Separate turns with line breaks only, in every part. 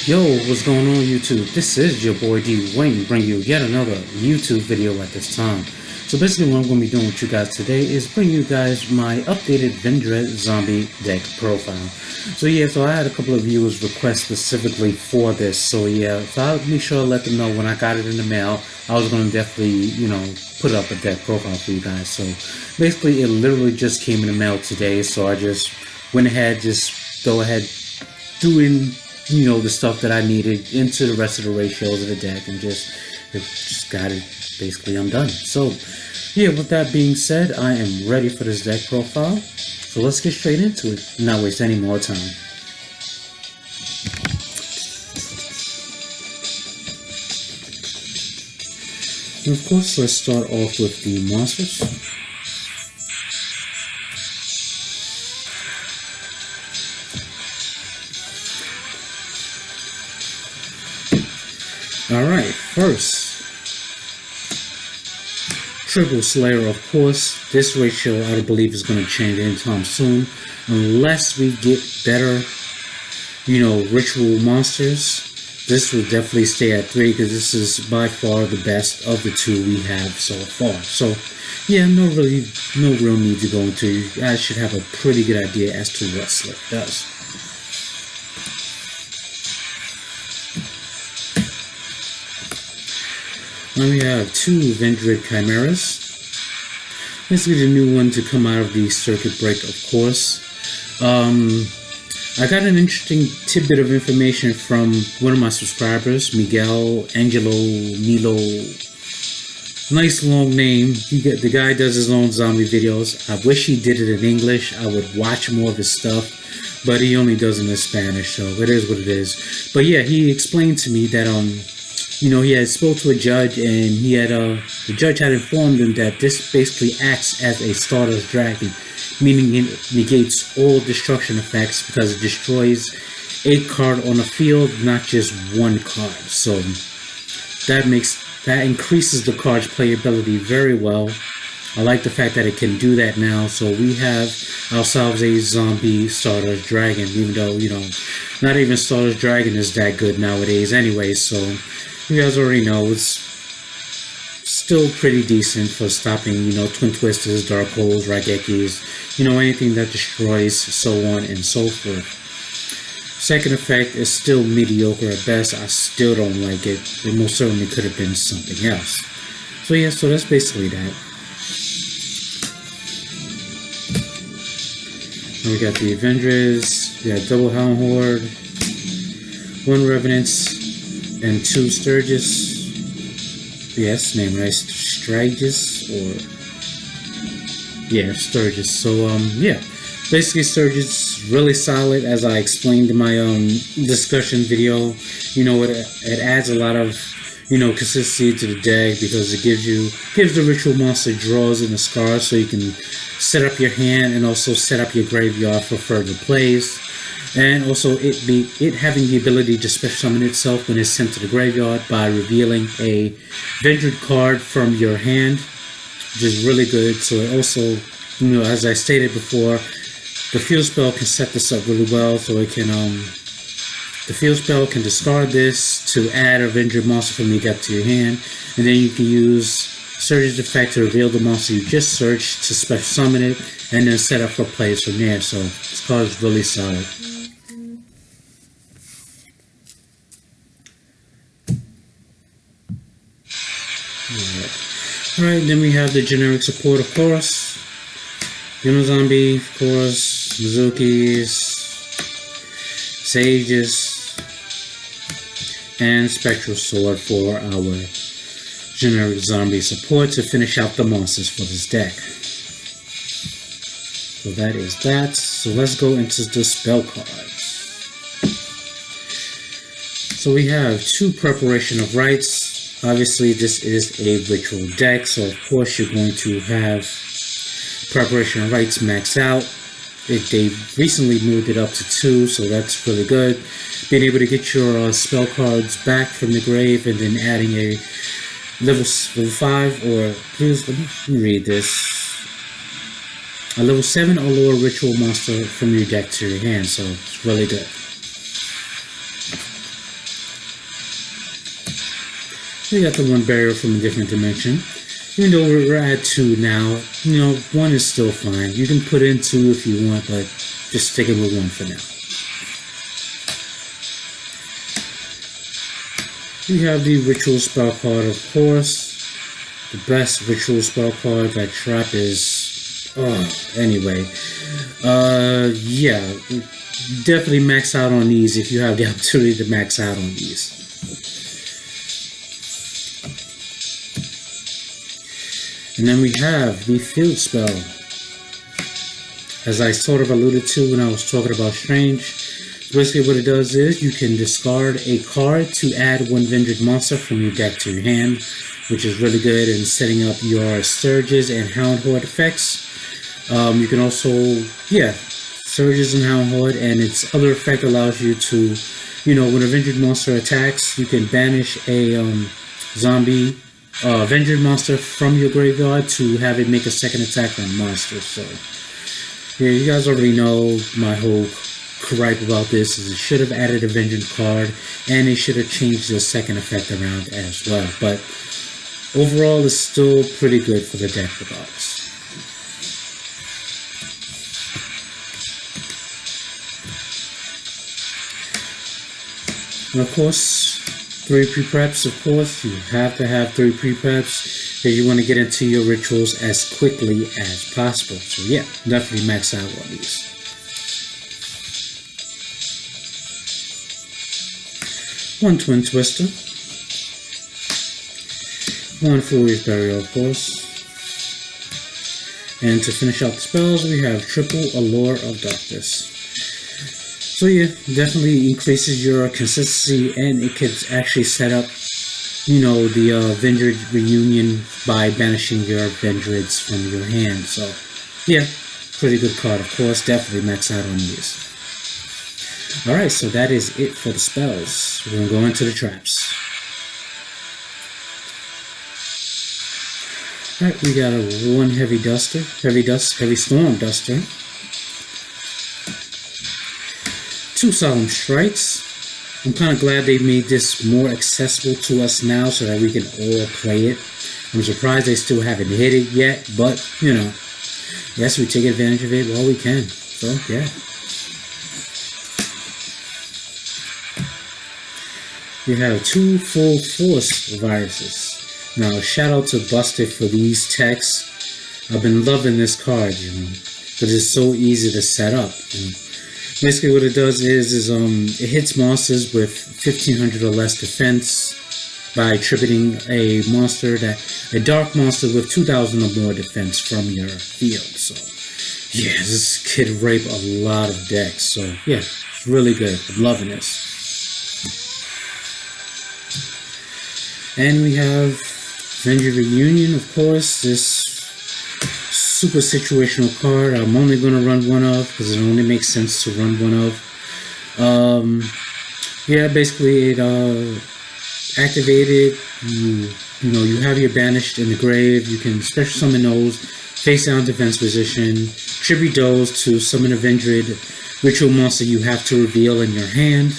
Yo, what's going on YouTube? This is your boy D Wayne to bring you yet another YouTube video at this time. So basically what I'm going to be doing with you guys today is bring you guys my updated Vendread Zombie deck profile. So I had a couple of viewers request specifically for this. So I'll make sure to let them know when I got it in the mail. I was going to definitely, put up a deck profile for you guys. So basically it literally just came in the mail today. So I just went ahead, doing the stuff that I needed into the rest of the ratios of the deck and just got it. Basically I'm done. So with that being said, I am ready for this deck profile. So let's get straight into it, not waste any more time. And of course, let's start off with the monsters. Alright, first, Triple Slayer, of course. This ratio, I believe, is going to change anytime soon. Unless we get better, ritual monsters. This will definitely stay at 3 because this is by far the best of the two we have so far. So, no real need to go into. You guys should have a pretty good idea as to what Slayer does. Now we have 2 Vendread Chimeras. This is the new one to come out of the circuit break, of course. I got an interesting tidbit of information from one of my subscribers, Miguel Angelo Milo. Nice long name. The guy does his own zombie videos. I wish he did it in English. I would watch more of his stuff, but he only does it in Spanish, so it is what it is. But he explained to me that he had spoke to a judge, and the judge had informed him that this basically acts as a starter's dragon, meaning it negates all destruction effects because it destroys a card on the field, not just one card. So that increases the card's playability very well. I like the fact that it can do that now. So we have ourselves a zombie starter's dragon, even though not even starter's dragon is that good nowadays anyway. So you guys already know it's still pretty decent for stopping, Twin Twisters, Dark Holes, Raigekis, anything that destroys, so on and so forth. Second effect is still mediocre at best. I still don't like it. It most certainly could have been something else. So so that's basically that. And we got the Vendreads, we got double Hound Horde, 1 Revenants, and 2 Sturgis. Yes, name right, Sturgis Sturgis. So basically Sturgis really solid, as I explained in my discussion video. It adds a lot of consistency to the deck because it gives the ritual monster draws and the scars, so you can set up your hand and also set up your graveyard for further plays. And also it having the ability to special summon itself when it's sent to the graveyard by revealing a Vendread card from your hand, which is really good. So it also, as I stated before, the field spell can set this up really well. So it can, the field spell can discard this to add a Vendread monster from your deck to your hand, and then you can use Surge's effect to reveal the monster you just searched to special summon it, and then set up for plays from there. So this card is really solid. Alright, then we have the generic support, of course. Zombie, of course, Mizukis, Sages, and Spectral Sword for our generic zombie support to finish out the monsters for this deck. So that is that. So let's go into the spell cards. So we have 2 Preparation of Rites. Obviously, this is a ritual deck, so of course you're going to have Preparation of Rites max out. They recently moved it up to 2, so that's really good. Being able to get your spell cards back from the grave and then adding a level 5, or please let me read this. A level 7 or lower ritual monster from your deck to your hand, so it's really good. We got the one barrier from a different dimension. Even though we're at 2 now, you know, 1 is still fine. You can put in 2 if you want, but just stick it with 1 for now. We have the ritual spell card, of course. The best ritual spell card. That trap is... anyway. Yeah. Definitely max out on these if you have the opportunity to max out on these. And then we have the field spell. As I sort of alluded to when I was talking about Strange, basically what it does is you can discard a card to add 1 Vendread monster from your deck to your hand, which is really good in setting up your Surges and Hound Horde effects. You can also, Surges and Hound Horde, and its other effect allows you to, you know, when a Vendread monster attacks, you can banish a Vendread monster from your graveyard to have it make a second attack on monsters. So, yeah, you guys already know my whole gripe about this is it should have added a Vendread card, and they should have changed the second effect around as well. But overall, it's still pretty good for the deck regardless. And of course, 3 pre-preps, of course. You have to have 3 pre-preps if you want to get into your rituals as quickly as possible. So yeah, definitely max out on these. 1 Twin Twister. 1 Foolish Burial, of course. And to finish out the spells, we have triple Allure of Darkness. So yeah, definitely increases your consistency, and it could actually set up, you know, the Vendread reunion by banishing your Vendreads from your hand. So yeah, pretty good card, of course. Definitely max out on these. Alright, so that is it for the spells. We're going to go into the traps. Alright, we got a 1 Heavy Storm Duster. 2 Solemn Strikes. I'm kind of glad they made this more accessible to us now so that we can all play it. I'm surprised they still haven't hit it yet, but, you know, yes, we take advantage of it while we can. So, yeah. We have 2 Full Force Viruses. Now, shout out to Busted for these texts. I've been loving this card, you know, because it's so easy to set up. You know. Basically, what it does is it hits monsters with 1500 or less defense by attributing a dark monster with 2000 or more defense from your field. So, yeah, this kid rape a lot of decks. So, yeah, it's really good. I'm loving this. And we have Vendread Reunion, of course. This super situational card. I'm only going to run 1 of because it only makes sense to run 1 of. Yeah, basically it activated. You have your banished in the grave. You can special summon those, face down defense position, tribute those to summon a Vendread ritual monster you have to reveal in your hand.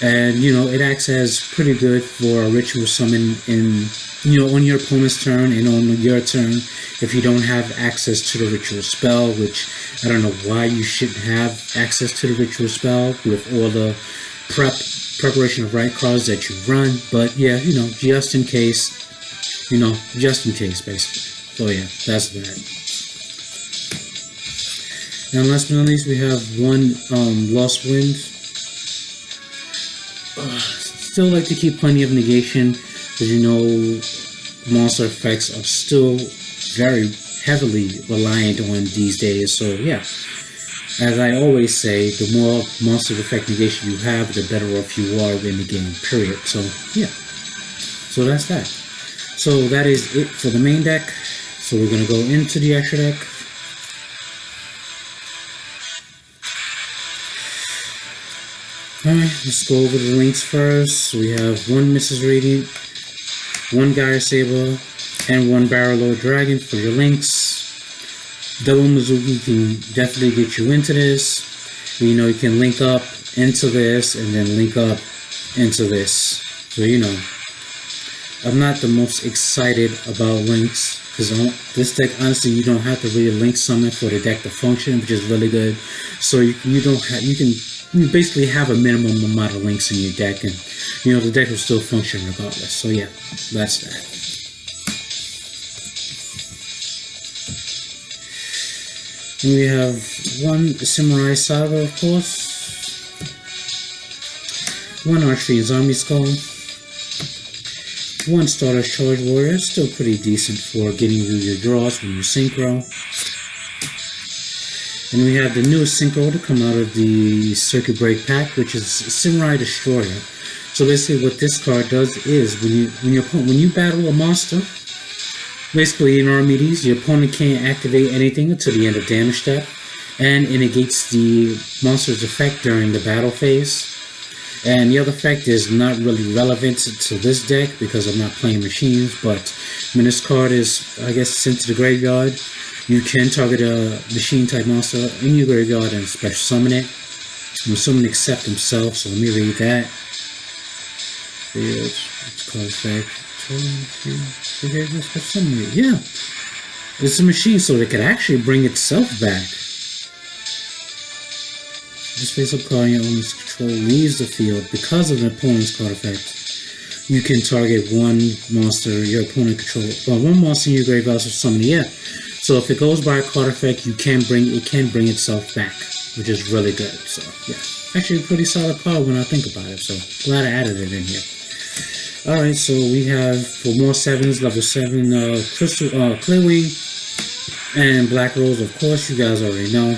And, you know, it acts as pretty good for a ritual summon in, you know, on your opponent's turn and on your turn if you don't have access to the ritual spell, which I don't know why you shouldn't have access to the ritual spell with all the preparation of right cards that you run. But yeah, you know, just in case, basically. So yeah, that's that. And last but not least, we have 1 Lost Wind. Still like to keep plenty of negation, because you know monster effects are still very heavily reliant on these days. So yeah, as I always say, the more monster effect negation you have, the better off you are in the game, period. So yeah, so that's that. So that is it for the main deck. So we're going to go into the extra deck. Alright, let's go over the links first. We have 1 Mrs. Radiant, 1 Gyre Saber, and 1 Barrel Lord Dragon for your links. Double Mizuki can definitely get you into this. You know, you can link up into this and then link up into this. So, you know, I'm not the most excited about links, because this deck, honestly, you don't have to really link summon for the deck to function, which is really good. So you can basically have a minimum amount of links in your deck, and the deck will still function regardless. So yeah, that's that. And we have one Samurai Saga, of course, one Vendread Zombie Skull, one Starter Charge Warrior, still pretty decent for getting you your draws when you synchro. And we have the newest synchro to come out of the Circuit Break pack, which is Samurai Destroyer. So basically what this card does is when you battle a monster, basically in Archimedes, your opponent can't activate anything until the end of damage step, and it negates the monster's effect during the battle phase. And the other effect is not really relevant to this deck because I'm not playing machines, but when this card is, I guess, sent to the graveyard, you can target a machine type monster in your graveyard and special summon it. I'm assuming except himself, so let me read that. It's called effect. Yeah, it's a machine, so it could actually bring itself back. This face-up card in your opponent's control leaves the field because of the opponent's card effect. You can target one monster your opponent controls, or one monster in your graveyard or summon. Yeah, so if it goes by a card effect, it can bring itself back, which is really good. So yeah, actually a pretty solid card when I think about it. So glad I added it in here. Alright, so we have, for more 7s, level 7, Crystal, Clearwing, and Black Rose, of course, you guys already know.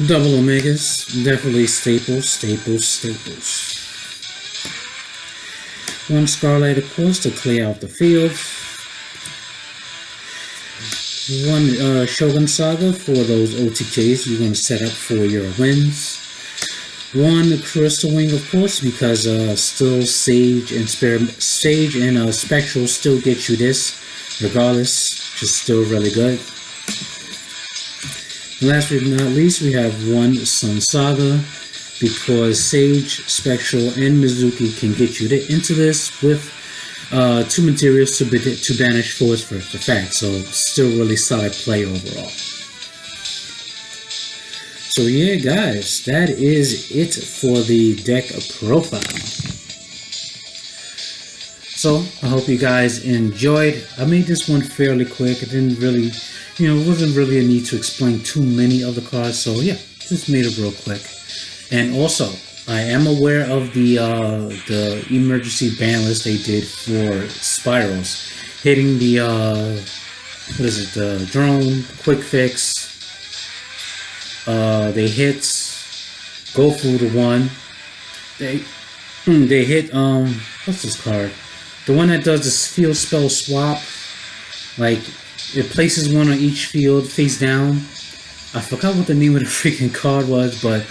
Double Omegas, definitely staples. One Scarlet, of course, to clear out the field. One Shogun Saga for those OTKs you're going to set up for your wins. One Crystal Wing, of course, because still Sage and Spectral still get you this, regardless, which is still really good. And last but not least, we have one Sun Saga, because Sage, Spectral, and Mizuki can get you into this with 2 materials to banish for its first effect. So still really solid play overall. So yeah, guys, that is it for the deck profile. So I hope you guys enjoyed. I made this one fairly quick. It didn't really, it wasn't really a need to explain too many of the cards. So yeah, just made it real quick. And also, I am aware of the emergency ban list they did for Spirals, hitting the the drone, quick fix. They hit go through the one. They hit what's this card? The one that does this field spell swap. Like it places one on each field face down. I forgot what the name of the freaking card was, but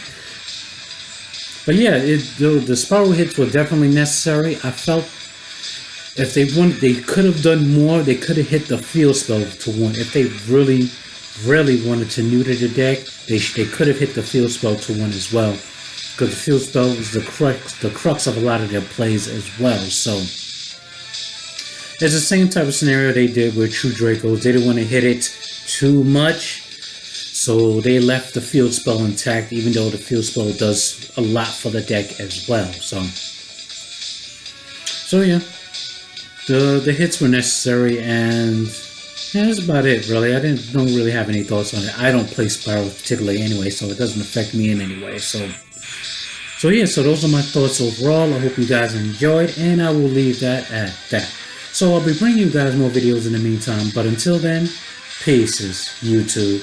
yeah, the spiral hits were definitely necessary. I felt if they wanted, they could have done more. They could have hit the field spell to one. If they really wanted to neuter the deck, they could have hit the field spell to one as well, because the field spell is the crux of a lot of their plays as well. So it's the same type of scenario they did with True Dracos. They didn't want to hit it too much, so they left the field spell intact, even though the field spell does a lot for the deck as well. So yeah, the hits were necessary, and yeah, that's about it, really. I don't really have any thoughts on it. I don't play Spiral particularly anyway, so it doesn't affect me in any way. So yeah, so those are my thoughts overall. I hope you guys enjoyed, and I will leave that at that. So I'll be bringing you guys more videos in the meantime, but until then, peace, YouTube.